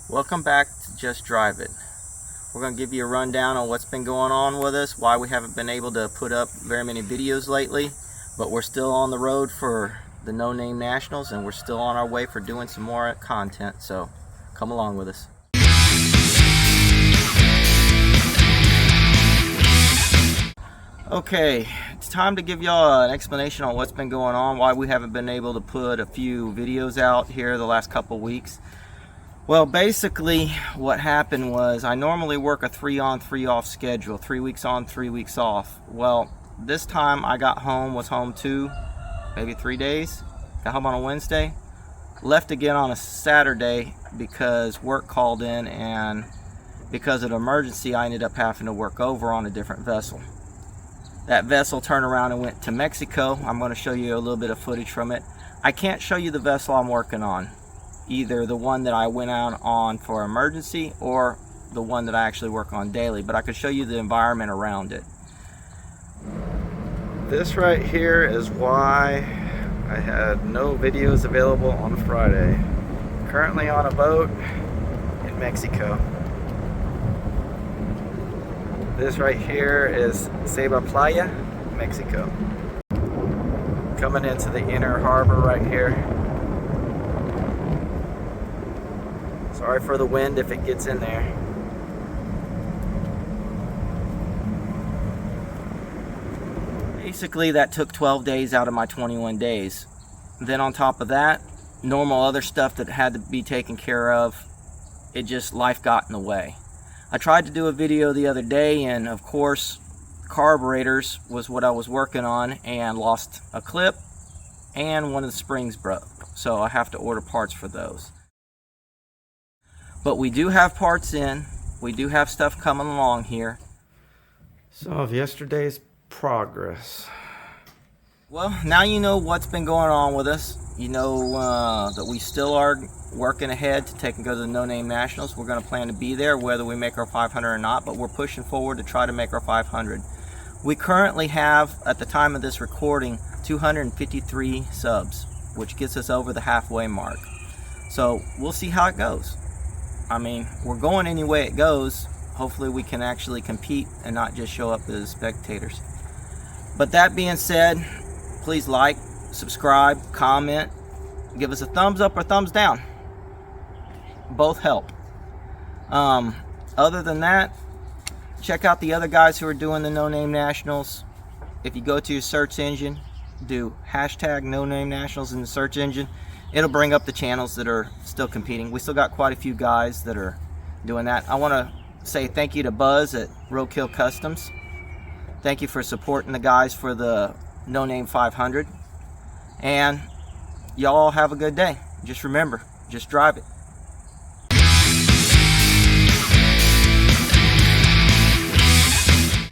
Welcome back to Just Drive It. We're going to give you a rundown on what's been going on with us, why we haven't been able to put up very many videos lately, but we're still on the road for the No Name Nationals and we're still on our way for doing some more content, so come along with us. Okay, it's time to give y'all an explanation on what's been going on, why we haven't been able to put a few videos out here the last couple weeks. Well, basically what happened was I normally work a 3 on 3 off schedule, 3 weeks on, 3 weeks off. Well, this time I got home, was home 2, maybe 3 days, got home on a Wednesday, left again on a Saturday because work called in, and because of the emergency I ended up having to work over on a different vessel. That vessel turned around and went to Mexico. I'm going to show you a little bit of footage from it. I can't show you the vessel I'm working on, either the one that I went out on for emergency or the one that I actually work on daily, but I could show you the environment around it. This right here is why I had no videos available on Friday. Currently on a boat in Mexico. This right here is Ceiba Playa, Mexico. Coming into the inner harbor right here. Sorry for the wind if it gets in there. Basically, that took 12 days out of my 21 days. Then on top of that, normal other stuff that had to be taken care of, life got in the way. I tried to do a video the other day, and of course carburetors was what I was working on, and lost a clip and one of the springs broke, so I have to order parts for those. But we do have parts in, we do have stuff coming along here. Some of yesterday's progress. Well, now you know what's been going on with us. You know that we still are working ahead to take and go to the No Name Nationals. We're going to plan to be there whether we make our 500 or not, but we're pushing forward to try to make our 500. We currently have, at the time of this recording, 253 subs, which gets us over the halfway mark. So we'll see how it goes. I mean, we're going any way it goes. Hopefully we can actually compete and not just show up as spectators. But that being said, please like, subscribe, comment, give us a thumbs up or thumbs down. Both help. Other than that, check out the other guys who are doing the No Name Nationals. If you go to your search engine, do hashtag No Name Nationals in the search engine, it'll bring up the channels that are still competing. We still got quite a few guys that are doing that. I want to say thank you to Buzz at Roadkill Customs. Thank you for supporting the guys for the No Name 500. And y'all have a good day. Just remember, just drive it.